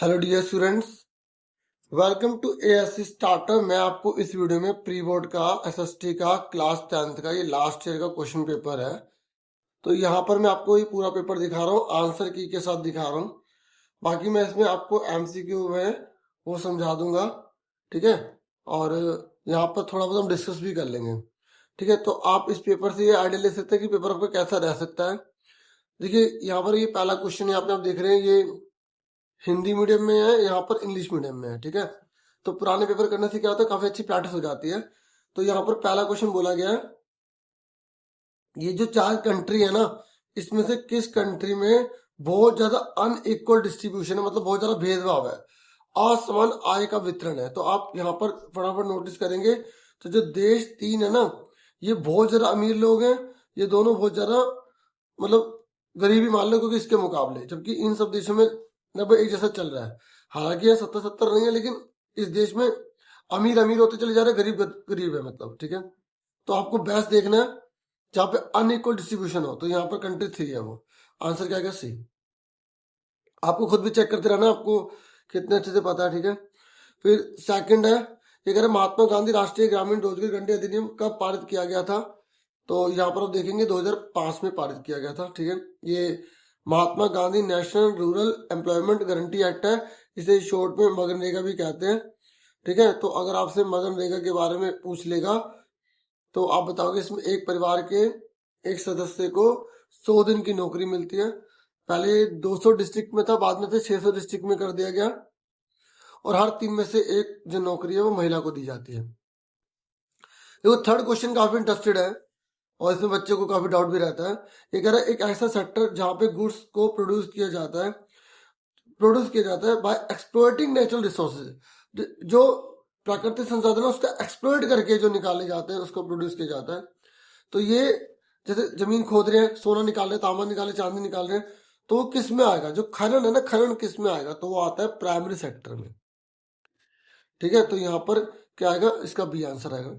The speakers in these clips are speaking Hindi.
Hello dear students, welcome to ASC starter. मैं आपको इस वीडियो में प्री बोर्ड का एसएसटी का क्लास 10th का ये लास्ट ईयर का क्वेश्चन पेपर है। तो यहाँ पर मैं आपको ये पूरा पेपर दिखा रहा हूँ, आंसर की के साथ दिखा रहा हूँ। बाकी मैं इसमें आपको एमसीक्यू में वो समझा दूंगा, ठीक है। और यहाँ पर थोड़ा बहुत हम डिस्कस भी कर लेंगे, ठीक है। तो आप इस पेपर से ये आइडिया ले सकते हैं कि पेपर आपका कैसा रह सकता है। देखिए यहाँ पर ये पहला क्वेश्चन यहाँ पे आप देख रहे हैं, ये हिंदी मीडियम में है, यहाँ पर इंग्लिश मीडियम में है, ठीक है। तो पुराने पेपर करने से क्या होता है, काफी अच्छी प्रैक्टिस हो जाती है। तो यहाँ पर पहला क्वेश्चन बोला गया है, ये जो 4 कंट्री है ना, इसमें से किस कंट्री में बहुत ज्यादा अनइक्वल डिस्ट्रीब्यूशन है, मतलब बहुत ज्यादा भेदभाव है, असमान आय का वितरण है। तो आप यहाँ पर फटाफट नोटिस करेंगे तो जो देश 3 है ना, ये बहुत ज्यादा अमीर लोग हैं, ये दोनों बहुत ज्यादा मतलब गरीबी मान लो क्योंकि इसके मुकाबले, जबकि इन सब देशों में लगभग एक जैसा चल रहा है। हालांकि यह 70-70 नहीं है, लेकिन इस देश में अमीर अमीर होते चले जा रहे हैं, गरीब गरीब है, मतलब, ठीक है। तो आपको बेस्ट देखना है जहाँ पे अनइक्वल डिस्ट्रीब्यूशन हो। तो यहाँ पर कंट्री 3 है, वो आंसर क्या है, सी। आपको खुद भी चेक करते रहना, आपको कितने अच्छे से पता है, ठीक है। फिर सेकंड है, ये कह रहे महात्मा गांधी राष्ट्रीय ग्रामीण रोजगार गारंटी अधिनियम कब पारित किया गया था। तो यहाँ पर आप देखेंगे 2005 में पारित किया गया था, ठीक है। ये Mahatma Gandhi national rural employment guarantee act है, इसे शॉर्ट में मनरेगा भी कहते हैं, ठीक है। तो अगर आपसे मनरेगा के बारे में पूछ लेगा तो आप बताओगे इसमें एक परिवार के एक सदस्य को 100 दिन की नौकरी मिलती है। पहले 200 डिस्ट्रिक्ट में था, बाद में से 600 डिस्ट्रिक्ट में कर दिया गया, और हर 3 में से एक जो नौकरी है वो महिला को दी जाती है। देखो थर्ड क्वेश्चन काफी इंटरेस्टेड है और इसमें बच्चे को काफी डाउट भी रहता है। ये कह रहा है एक ऐसा सेक्टर जहां पे गुड्स को प्रोड्यूस किया जाता है बाय एक्सप्लॉइटिंग नेचुरल रिसोर्सेज, जो प्राकृतिक संसाधन है उसका एक्सप्लॉइट करके जो निकाले जाते हैं उसको प्रोड्यूस किया जाता है। तो ये जैसे जमीन खोद रहे हैं, सोना निकाल रहे हैं, तांबा निकाल रहे हैं, चांदी निकाल रहे हैं, तो वो किस में आएगा, जो खनन है ना, खनन किस में आएगा, तो वो आता है प्राइमरी सेक्टर में, ठीक है। तो यहाँ पर क्या आएगा, इसका बी आंसर आएगा,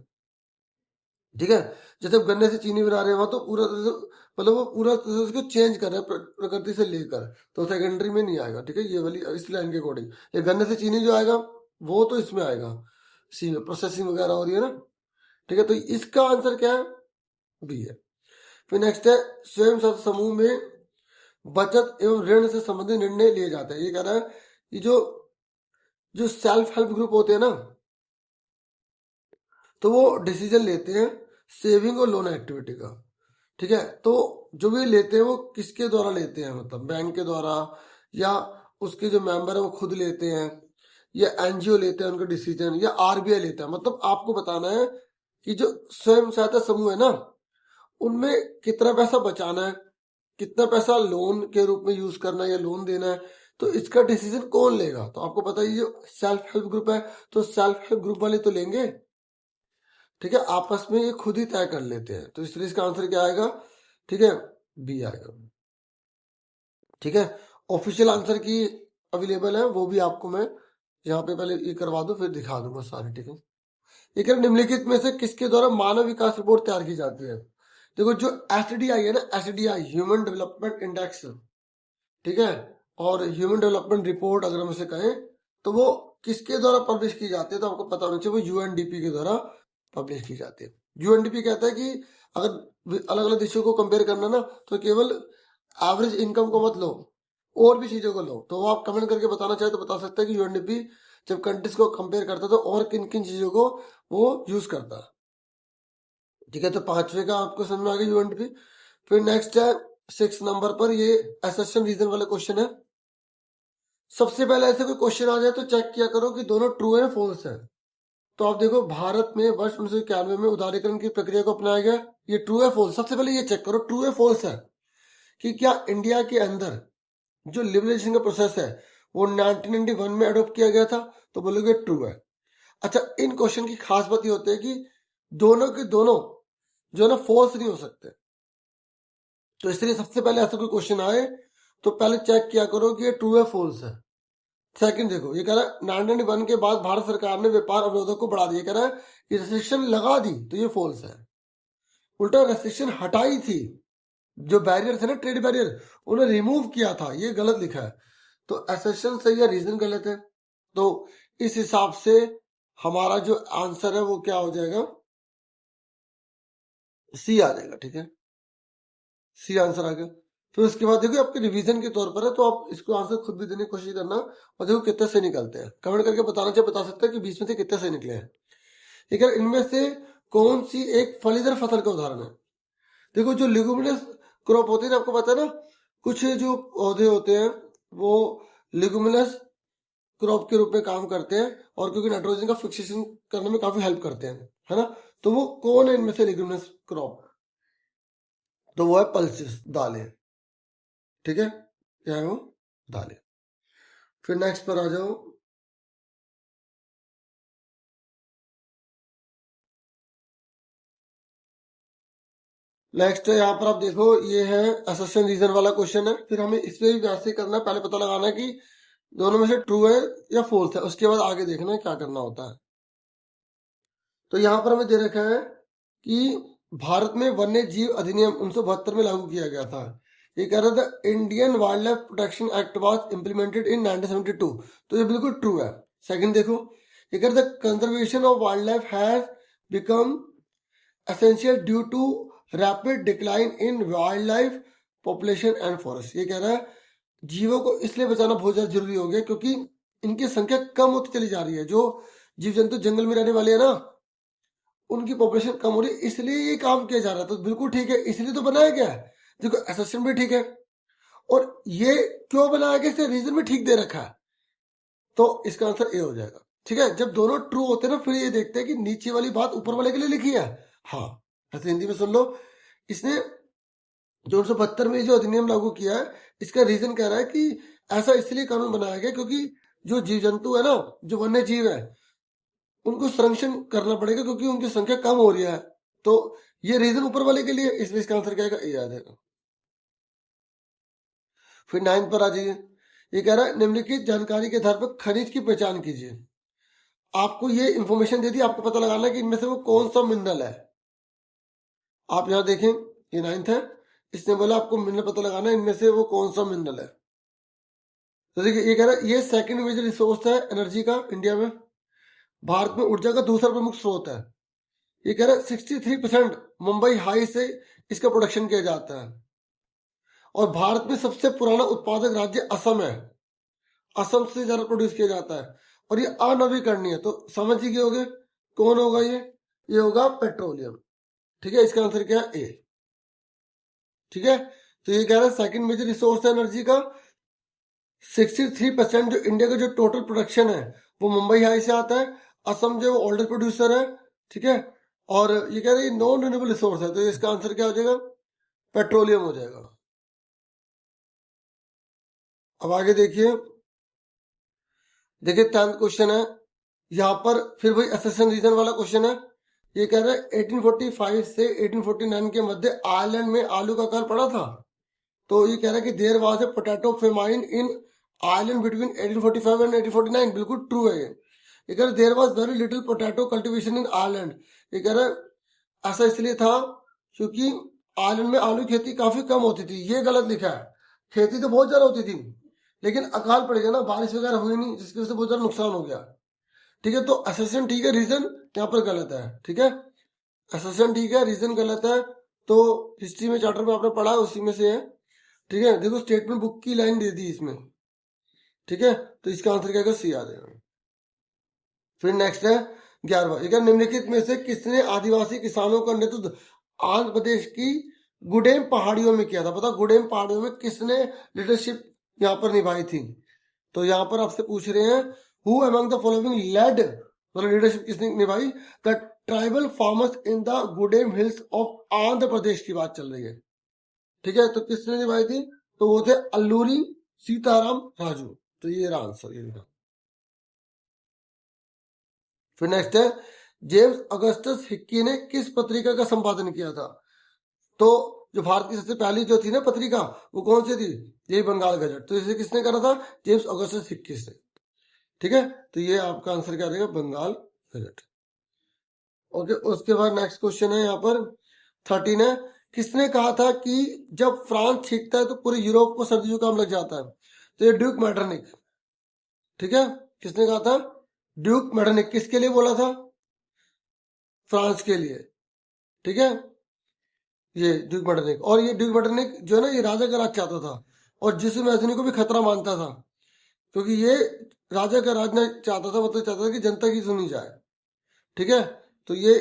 ठीक है। जैसे गन्ने से चीनी बना रहे हैं वहां तो पूरा मतलब वो पूरा उसको चेंज कर रहे हैं प्रकृति से लेकर, तो सेकेंडरी में नहीं आएगा, ठीक है। ये वाली इस लाइन के अकॉर्डिंग ये गन्ने से चीनी जो आएगा वो तो इसमें आएगा, सी में प्रोसेसिंग वगैरह हो रही है ना, ठीक है। तो इसका आंसर क्या है, बी है। फिर नेक्स्ट है स्वयं सहायता समूह में बचत एवं ऋण से संबंधित निर्णय लिए जाते हैं। ये कह रहा है कि जो जो सेल्फ हेल्प ग्रुप होते हैं ना, तो वो डिसीजन लेते हैं सेविंग और लोन एक्टिविटी का, ठीक है। तो जो भी लेते हैं वो किसके द्वारा लेते हैं, मतलब बैंक के द्वारा, या उसके जो मेंबर है वो खुद लेते हैं, या एनजीओ लेते हैं उनका डिसीजन, या आरबीआई लेता है। मतलब आपको बताना है कि जो स्वयं सहायता समूह है ना, उनमें कितना पैसा बचाना है, कितना पैसा लोन के रूप में यूज करना है या लोन देना है, तो इसका डिसीजन कौन लेगा। तो आपको पता है ये सेल्फ हेल्प ग्रुप है, तो सेल्फ हेल्प ग्रुप वाले तो लेंगे, ठीक है। आपस में ये खुद ही तय कर लेते हैं, तो इसलिए इसका आंसर क्या आएगा, ठीक है, बी आएगा, ठीक है। ऑफिशियल आंसर की अवेलेबल है, वो भी आपको मैं यहाँ पे पहले ये करवा दूं फिर दिखा दूंगा सारे, ठीक है। एक निम्नलिखित में से किसके द्वारा मानव विकास रिपोर्ट तैयार की जाती है। देखो जो एसडीआई है ना, एसडीआई ह्यूमन डेवलपमेंट इंडेक्स, ठीक है, और ह्यूमन डेवलपमेंट रिपोर्ट अगर हम इसे कहें, तो वो किसके द्वारा पब्लिश की जाती है, तो आपको पता होना चाहिए वो यूएनडीपी के द्वारा पब्लिश की जाती है। यूएनडीपी कहता है कि अगर अलग अलग देशों को कंपेयर करना ना, तो केवल एवरेज इनकम को मत लो, और भी चीजों को लो। तो आप कमेंट करके बताना चाहे तो बता सकते हैं कि यूएनडीपी जब कंट्रीज को कंपेयर करता है तो और किन किन चीजों को वो यूज करता है, ठीक है। तो 5वें का आपको समझ में आ गया यूएनडीपी। फिर नेक्स्ट है 6 नंबर पर, ये असर्शन रीजन वाला क्वेश्चन है। सबसे पहले ऐसे कोई क्वेश्चन आ जाए तो चेक किया करो कि दोनों ट्रू है फॉल्स है। तो आप देखो भारत में वर्ष 1991 में उदारीकरण की प्रक्रिया को अपनाया गया, ये ट्रू है फॉल्स। सबसे पहले ये चेक करो ट्रू है फॉल्स है कि क्या इंडिया के अंदर जो लिबरलाइजेशन का प्रोसेस है वो 1991 में अडोप्ट किया गया था, तो बोलोगे ट्रू है। अच्छा, इन क्वेश्चन की खास बात ये होती है कि दोनों के दोनों जो है ना फॉल्स नहीं हो सकते। तो इसलिए सबसे पहले ऐसा कोई क्वेश्चन आए तो पहले चेक किया करो कि ये ट्रू है फॉल्स है। सेकंड देखो, ये कह रहा है 1991 के बाद भारत सरकार ने व्यापार अवरोधों को बढ़ा दिया, कह रहा है कि रेस्ट्रिक्शन लगा दी, तो ये फॉल्स है। उल्टा रेस्ट्रिक्शन हटाई थी, जो बैरियर थे ना, ट्रेड बैरियर, उन्हें रिमूव किया था, ये गलत लिखा है। तो असर्शन सही है, रीजन गलत है। तो इस हिसाब से हमारा जो आंसर है वो क्या हो जाएगा, सी आ जाएगा। ठीक है, सी आंसर आ गया। फिर उसके बाद देखो आपके रिवीजन के तौर पर है, तो आप इसको आंसर खुद भी देने की कोशिश करना और देखो कितने सही निकलते हैं। कमेंट करके बताना चाहिए, बता सकते हैं कि 20 में से कितने सही निकले हैं। ठीक है, इनमें से कौन सी एक फलीदार फसल का उदाहरण है। देखो जो लिगुमिनस क्रॉप होते हैं आपको पता है ना, कुछ जो पौधे होते हैं वो लिगुमिनस क्रॉप के रूप में काम करते हैं और क्योंकि नाइट्रोजन का फिक्सेशन करने में काफी हेल्प करते हैं, है ना। तो वो कौन है इनमें से लिगुमिनस क्रॉप, तो वो है पल्सेस, दालें। ठीक है, क्या है वो, दालें। फिर नेक्स्ट पर आ जाओ। नेक्स्ट यहाँ पर आप देखो, ये है असर्शन रीजन वाला क्वेश्चन है। फिर हमें इसमें भी वैसे ही करना है, पहले पता लगाना है कि दोनों में से ट्रू है या फोल्स है, उसके बाद आगे देखना है क्या करना होता है। तो यहाँ पर हमें दे रखा है कि भारत में वन्य जीव अधिनियम 1972 में लागू किया गया था। ये कह रहा था Indian wild life protection act was implemented in 1972, तो ये बिल्कुल ट्रू है। सेकंड देखो, ये कह रहा था conservation of wildlife has become essential due to rapid decline in wildlife population and forest. ये कह रहा है जीवों को इसलिए बचाना बहुत ज्यादा जरूरी हो गया क्योंकि इनकी संख्या कम होती चली जा रही है। जो जीव जंतु जंगल में रहने वाले हैं ना, उनकी पॉपुलेशन कम हो रही है, इसलिए ये काम किया जा रहा है। तो बिल्कुल ठीक है, इसलिए तो बनाया गया है। देखो एसेशन भी ठीक है, और ये क्यों बनाया गया इसका रीजन भी ठीक दे रखा है, तो इसका आंसर ए हो जाएगा। ठीक है, जब दोनों ट्रू होते हैं ना, फिर ये देखते हैं कि नीचे वाली बात ऊपर वाले के लिए लिखी है। हाँ, ऐसे हिंदी में सुन लो। इसने जो 1972 में जो अधिनियम लागू किया है, इसका रीजन कह रहा है कि ऐसा इसलिए कानून बनाया गया क्योंकि जो जीव जंतु है ना, जो वन्य जीव है, उनको संरक्षण करना पड़ेगा क्योंकि उनकी संख्या कम हो रही है। तो ये रीजन ऊपर वाले के लिए, इसलिए इसका आंसर क्या आएगा, ए आ जाएगा। फिर 9 पर आ जाइए। ये कह रहा है निम्नलिखित जानकारी के आधार पर खनिज की पहचान कीजिए। आपको ये इंफॉर्मेशन दे दी, आपको पता लगाना है कि इनमें से वो कौन सा मिनरल है। आप यहाँ देखें, ये 9th है, इसने बोला आपको मिनरल पता लगाना है, इनमें से वो कौन सा मिनरल है। तो देखिए ये कह रहा है ये सेकंड मेजर रिसोर्स है एनर्जी का इंडिया में, भारत में ऊर्जा का दूसरा प्रमुख स्रोत है। ये कह रहा है 63% मुंबई हाई से इसका प्रोडक्शन किया जाता है, और भारत में सबसे पुराना उत्पादक राज्य असम है, असम से ज्यादा प्रोड्यूस किया जाता है, और ये अनवीकरणीय है। तो समझ ही गए होगे कौन होगा ये होगा पेट्रोलियम। ठीक है, इसका आंसर क्या है, ए। ठीक है, तो ये कह रहा है सेकंड मेजर रिसोर्स है एनर्जी का, 63% जो इंडिया का जो टोटल प्रोडक्शन है वो मुंबई हाई से आता है, असम जो ओल्डर प्रोड्यूसर है। ठीक है, और ये कह रहे हैं नॉन रिन्यूएबल रिसोर्स है, तो इसका आंसर क्या हो जाएगा, पेट्रोलियम हो जाएगा। अब आगे देखिए, 10th क्वेश्चन है यहाँ पर, फिर वही असेशन रीजन वाला क्वेश्चन है। ये कह रहा है 1845 से 1849 के मध्य आयरलैंड में आलू का अकाल पड़ा था। तो ये कह रहा है कि there was a potato famine in Ireland between 1845 and 1849। बिल्कुल ट्रू है ये कह रहा है there was very little potato cultivation in Ireland. ये कह रहा है ऐसा इसलिए था क्योंकि आयरलैंड में आलू खेती काफी कम होती थी। ये गलत लिखा है, खेती तो बहुत ज्यादा होती थी, लेकिन अकाल पड़ गया ना, बारिश वगैरह हुई नहीं, जिसकी वजह से बहुत ज्यादा नुकसान हो गया। ठीक है, तो असेसन ठीक है, रीजन यहाँ पर गलत है। ठीक है, असेसन ठीक है, रीजन गलत है। तो हिस्ट्री में चैप्टर में आपने पढ़ा है उसी में से है। ठीक है, देखो स्टेटमेंट बुक की लाइन दे दी इसमें। ठीक है, तो इसका आंसर क्या सी आ जाएगा। फिर नेक्स्ट है 11वां, निम्नलिखित में से किसने आदिवासी किसानों का नेतृत्व आंध्र प्रदेश की गुडेम पहाड़ियों में किया था। पता गुडेम पहाड़ियों में किसने लीडरशिप यहाँ पर निभाई थी। तो यहाँ पर आपसे पूछ रहे हैं who among the following led, मतलब लीडरशिप किसने निभाई, the tribal farmers in the Gudem hills of Andhra Pradesh की बात चल रही है। ठीक है, तो किसने निभाई थी, तो वो थे अल्लूरी सीताराम राजू। तो ये रहा आंसर, ये रहा। फिर नेक्स्ट है जेम्स अगस्टस हिक्की ने किस पत्रिका का संपादन किया था। तो जो भारत की सबसे पहली जो थी ना पत्रिका, वो कौन सी थी, यही बंगाल गजट। तो इसे किसने करा था, जेम्स अगस्टस हिक्की से। ठीक है, तो ये आपका आंसर क्या रहेगा, बंगाल गजट। ओके, उसके बाद नेक्स्ट क्वेश्चन है यहाँ पर 13 है, किसने कहा था कि जब फ्रांस छींकता है तो पूरे यूरोप को सर्दी जुकाम लग जाता है। तो ये ड्यूक मैटरनिक, ठीक है, किसने कहा था? Duke Metternich. किसके लिए बोला था? फ्रांस के लिए, ठीक है, ये ड्यूक मैटरनिक। और ये ड्यूक मैटरनिक जो है ना, ये राजा का राज चाहता था और जिस मैथिनी को भी खतरा मानता था, क्योंकि ये राजा का राज नहीं चाहता था, मतलब चाहता था कि जनता की सुनी जाए, ठीक है। तो ये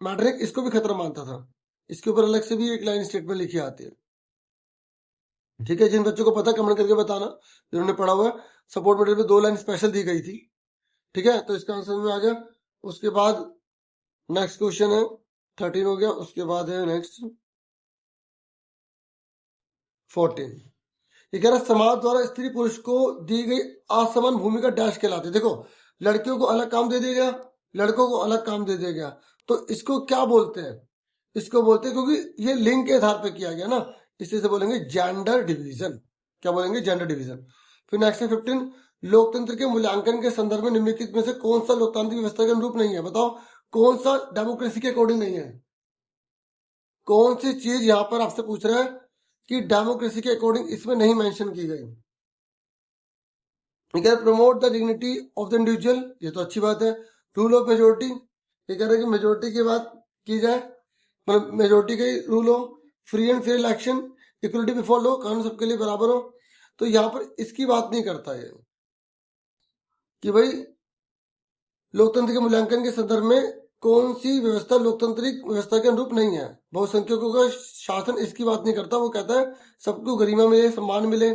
मैटरनिक इसको भी खतरा मानता था। इसके ऊपर अलग से भी एक लाइन स्टेटमेंट लिखी आती है, ठीक है। जिन बच्चों को पता कमेंट करके बताना, जिन्होंने पढ़ा हुआ है। सपोर्ट मटेरियल में 2 लाइन स्पेशल दी गई थी, ठीक है। तो इसका आंसर में आ गया। उसके बाद नेक्स्ट क्वेश्चन है 13 हो गया। उसके बाद है नेक्स्ट 14। ये कह रहा है समाज द्वारा स्त्री पुरुष को दी गई असमान भूमिका डैश कहलाती है। देखो, लड़कियों को अलग काम दे दिया गया, लड़कों को अलग काम दे दिया गया, तो इसको क्या बोलते हैं? इसको बोलते हैं, क्योंकि ये लिंग के आधार पर किया गया ना, इसलिए से बोलेंगे जेंडर डिवीजन। क्या बोलेंगे? Gender division. फिर नेक्स्ट है 15। लोकतंत्र के मूल्यांकन के संदर्भ में निम्नलिखित में से कौन सा लोकतांत्रिक व्यवस्था के अनुरूप नहीं है? बताओ, कौन सा डेमोक्रेसी के अकॉर्डिंग नहीं है? कौन सी चीज यहां पर आपसे पूछ रहा है कि डेमोक्रेसी के अकॉर्डिंग इसमें नहीं मेंशन की गई? Promote the dignity of the individual, ये तो अच्छी बात है। रूल ऑफ मेजोरिटी, ये कह रहे हैं कि मेजोरिटी की बात की जाए, मतलब मेजोरिटी का रूल हो। Free and fair election, equality before law, कानून सबके लिए बराबर हो। तो यहाँ पर इसकी बात नहीं करता है कि भाई लोकतंत्र के मूल्यांकन के संदर्भ में कौन सी व्यवस्था लोकतांत्रिक व्यवस्था के अनुरूप नहीं है। बहुसंख्यकों का शासन इसकी बात नहीं करता। वो कहता है सबको गरिमा मिले, सम्मान मिले,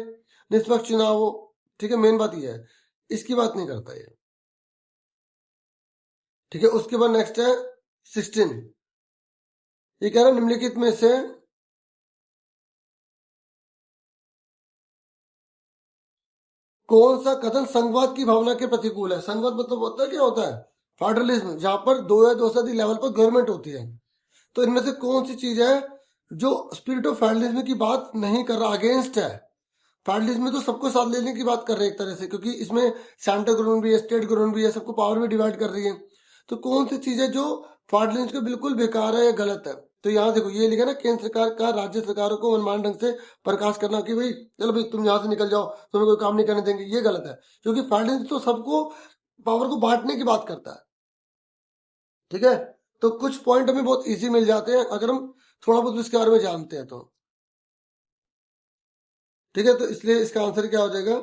निष्पक्ष चुनाव हो, ठीक है। मेन बात यह है, इसकी बात नहीं करता ये, ठीक है। उसके बाद नेक्स्ट है 16। ये कह रहा है निम्नलिखित में से कौन सा कथन संघवाद की भावना के प्रतिकूल है? संघवाद मतलब होता है, क्या होता है? फेडरलिज्म, जहां पर 2 या 2 से अधिक लेवल पर गवर्नमेंट होती है। तो इनमें से कौन सी चीज है जो स्पिरिट ऑफ फेडरलिज्म की बात नहीं कर रहा, अगेंस्ट है? फेडरलिज्म में तो सबको साथ लेने की बात कर रहे हैं एक तरह से, क्योंकि इसमें सेंट्रल गवर्नमेंट भी है, स्टेट गवर्नमेंट भी है, सबको पावर भी डिवाइड कर रही है। तो कौन सी चीज है जो फेडरलिज्म को बिल्कुल बेकार है या गलत है? तो यहाँ देखो, ये लिखा ना, केंद्र सरकार का राज्य सरकारों को मनमाने ढंग से प्रकाश करना कि भाई चलो भाई तुम यहाँ से निकल जाओ, तुम्हें कोई काम नहीं करने देंगे, ये गलत है। क्योंकि फेडरलिज्म तो सबको पावर को बांटने की बात करता है, ठीक है। तो कुछ पॉइंट हमें बहुत इजी मिल जाते हैं अगर हम थोड़ा बहुत इसके बारे में जानते हैं तो, ठीक है। तो इसलिए इसका आंसर क्या हो जाएगा?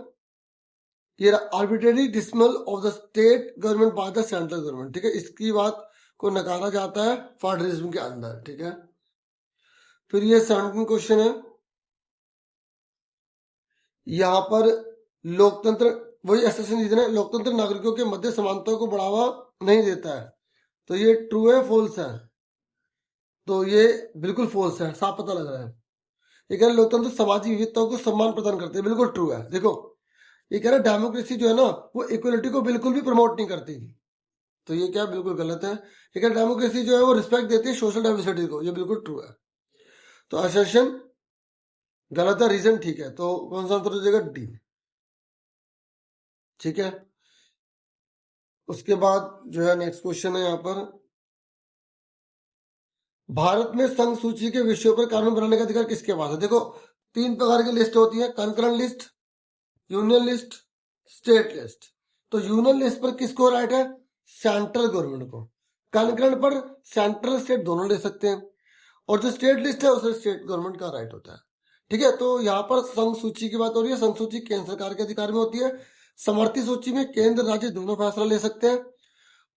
ये arbitrary dismal of the state government by the central government, ठीक है। इसकी बात को नकारा जाता है फेडरलिज्म के अंदर, ठीक है। फिर ये 17 क्वेश्चन है। यहाँ पर लोकतंत्र, वही एसेशन रीजन है, लोकतंत्र नागरिकों के मध्य समानता को बढ़ावा नहीं देता है। तो ये ट्रू है, फॉल्स है? तो ये बिल्कुल फॉल्स है, साफ पता लग रहा है। ये कह रहे लोकतंत्र सामाजिक विविधताओं को सम्मान प्रदान करते हैं, बिल्कुल ट्रू है। देखो, ये कह रहे डेमोक्रेसी जो है ना, वो इक्वलिटी को बिल्कुल भी प्रमोट नहीं करती। तो ये क्या, बिल्कुल गलत है। ये कह डेमोक्रेसी जो है वो रिस्पेक्ट देती है सोशल डाइवर्सिटी को, ये बिल्कुल ट्रू है। तो असर्शन गलत है, रीजन ठीक है। तो कौन सा आंसर हो जाएगा? डी, ठीक है। उसके बाद जो है नेक्स्ट क्वेश्चन है यहाँ पर, भारत में संघ सूची के विषयों पर कानून बनाने का अधिकार किसके पास है? देखो, 3 प्रकार की लिस्ट होती है, concurrent list, union list, state list. तो यूनियन लिस्ट पर किसको राइट है? सेंट्रल गवर्नमेंट को। कंकरेंट पर सेंट्रल स्टेट दोनों ले सकते हैं, और जो स्टेट लिस्ट है उसे स्टेट गवर्नमेंट का राइट होता है, ठीक है। तो यहाँ पर संघ सूची की बात हो रही है। संघ सूची केंद्र सरकार के अधिकार में होती है। समर्थी सूची में केंद्र राज्य दोनों फैसला ले सकते हैं,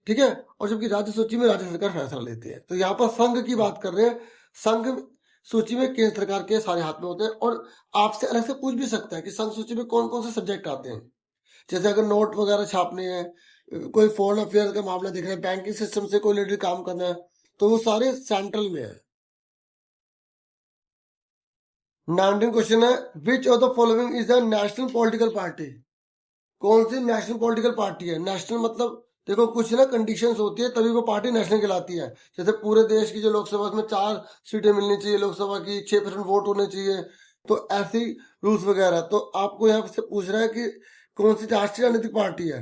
ठीक है। और जबकि राज्य सूची में राज्य सरकार फैसला लेती है। तो यहाँ पर संघ की बात कर रहे हैं। संघ सूची में केंद्र सरकार के सारे हाथ में होते हैं। और आपसे अलग से पूछ भी सकता है कि संघ सूची में कौन कौन से सब्जेक्ट आते हैं। जैसे अगर नोट वगैरह छापने हैं, कोई फॉरेन अफेयर का मामला देखना है, बैंकिंग सिस्टम से कोई रिलेटेड काम करना है, तो वो सारे सेंट्रल में है। 19 क्वेश्चन है, which of the following is the national political party? कौन सी नेशनल पॉलिटिकल पार्टी है? नेशनल मतलब देखो, कुछ ना कंडीशंस होती है तभी वो पार्टी नेशनल कहलाती है। जैसे पूरे देश की जो लोकसभा में 4 सीटें मिलनी चाहिए, लोकसभा की 6% वोट होने चाहिए, तो ऐसी रूल्स वगैरह। तो आपको यहाँ से पूछ रहा है कि कौन सी राष्ट्रीय राजनीतिक पार्टी है।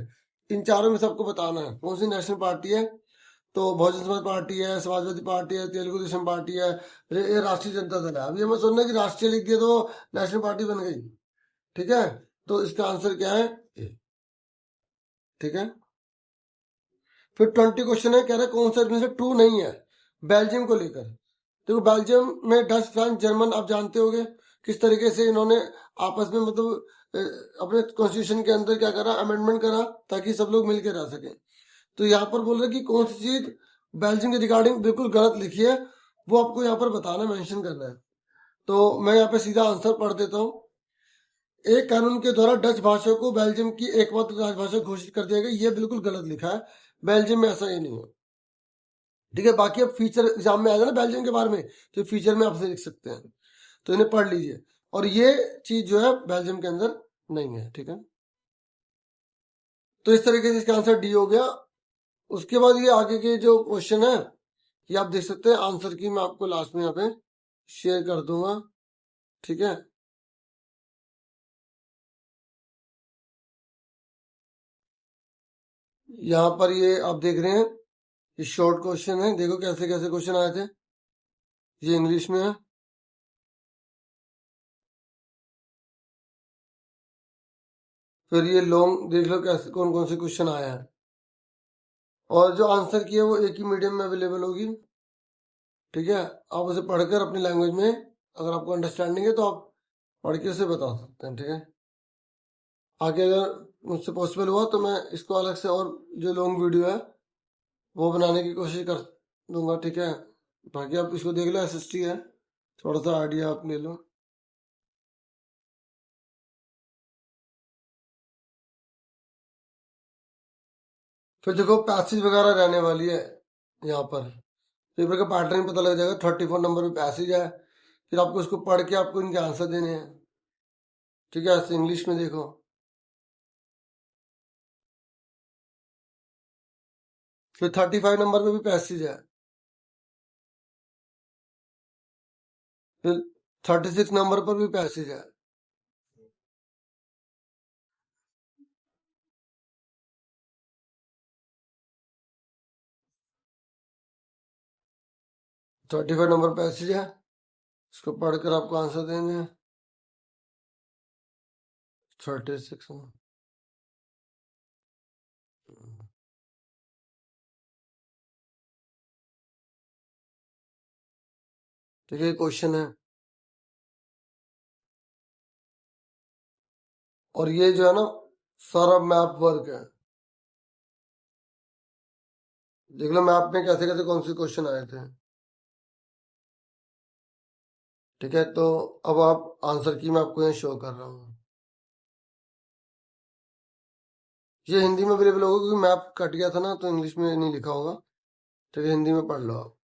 इन चारों में से आपको बताना है कौन सी नेशनल पार्टी है। तो बहुजन समाज पार्टी है, समाजवादी पार्टी है, तेलुगु देशम पार्टी है, ये राष्ट्रीय जनता दल है। अब ये मत सुनना कि राष्ट्रीय लिख दिया तो नेशनल पार्टी बन गई, ठीक है। तो इसका आंसर क्या है ए। ठीक है, फिर 20 क्वेश्चन है, कह रहा है कौन सा इसमें से ट्रू नहीं है बेल्जियम को लेकर। देखो बेल्जियम में डच, फ्रांस, जर्मन आप जानते होंगे किस तरीके से इन्होंने आपस में मतलब अपने कॉन्स्टिट्यूशन के अंदर क्या करा, अमेंडमेंट करा ताकि सब लोग मिलकर रह सके। तो यहाँ पर बोल रहे कि कौन सी चीज बेल्जियम के रिगार्डिंग बिल्कुल गलत लिखी है, वो आपको यहाँ पर बताना, मेंशन करना है। तो मैं यहाँ पे सीधा आंसर पढ़ देता हूँ। एक कानून के द्वारा डच भाषा को बेल्जियम की एकमात्र राजभाषा घोषित कर दिया गया, ये बिल्कुल गलत लिखा है, बेल्जियम में ऐसा ही नहीं है। ठीक है, बाकी अब फीचर एग्जाम में आएगा ना बेल्जियम के बारे में, तो फीचर में आपसे लिख सकते हैं, तो इन्हें पढ़ लीजिए। और ये चीज जो है बेल्जियम के अंदर नहीं है। ठीक है, तो इस तरीके से इसका आंसर डी हो गया। उसके बाद ये आगे के जो क्वेश्चन है ये आप देख सकते हैं, आंसर की मैं आपको लास्ट में यहाँ पे शेयर कर दूंगा। ठीक है, यहाँ पर ये आप देख रहे हैं, ये शॉर्ट क्वेश्चन है, देखो कैसे कैसे क्वेश्चन आए थे। ये इंग्लिश में है, फिर ये लॉन्ग देख लो कैसे कौन कौन से क्वेश्चन आए हैं। और जो आंसर की है वो एक ही मीडियम में अवेलेबल होगी। ठीक है, आप उसे पढ़कर अपनी लैंग्वेज में, अगर आपको अंडरस्टैंडिंग है तो आप पढ़ के उसे बता सकते हैं। ठीक है, आगे अगर मुझसे पॉसिबल हुआ तो मैं इसको अलग से और जो लॉन्ग वीडियो है वो बनाने की कोशिश कर दूंगा। ठीक है, बाकी आप इसको देख लो, एसएसटी है, थोड़ा सा आइडिया आप ले लो। फिर देखो पैसेज वगैरह रहने वाली है यहाँ पर, पेपर का पैटर्न पता लग जाएगा। 34 नंबर पे पैसेज है, फिर आपको उसको पढ़ के आपको इनके आंसर देने हैं। ठीक है, ऐसे इंग्लिश में देखो, फिर 35 नंबर पे भी पैसेज है, फिर 36 नंबर पर भी पैसेज है। 35 नंबर पैसेज है, इसको पढ़कर आपको आंसर देने हैं। 36। ठीक है, क्वेश्चन है, और ये जो है ना सारा मैप वर्क है। देख लो मैप में कैसे कैसे कौन से क्वेश्चन आए थे। ठीक है, तो अब आप आंसर की मैं आपको यहाँ शो कर रहा हूँ। ये हिंदी में अवेलेबल होगा क्योंकि मैप कट गया था ना, तो इंग्लिश में नहीं लिखा होगा। ठीक है, हिंदी में पढ़ लो आप।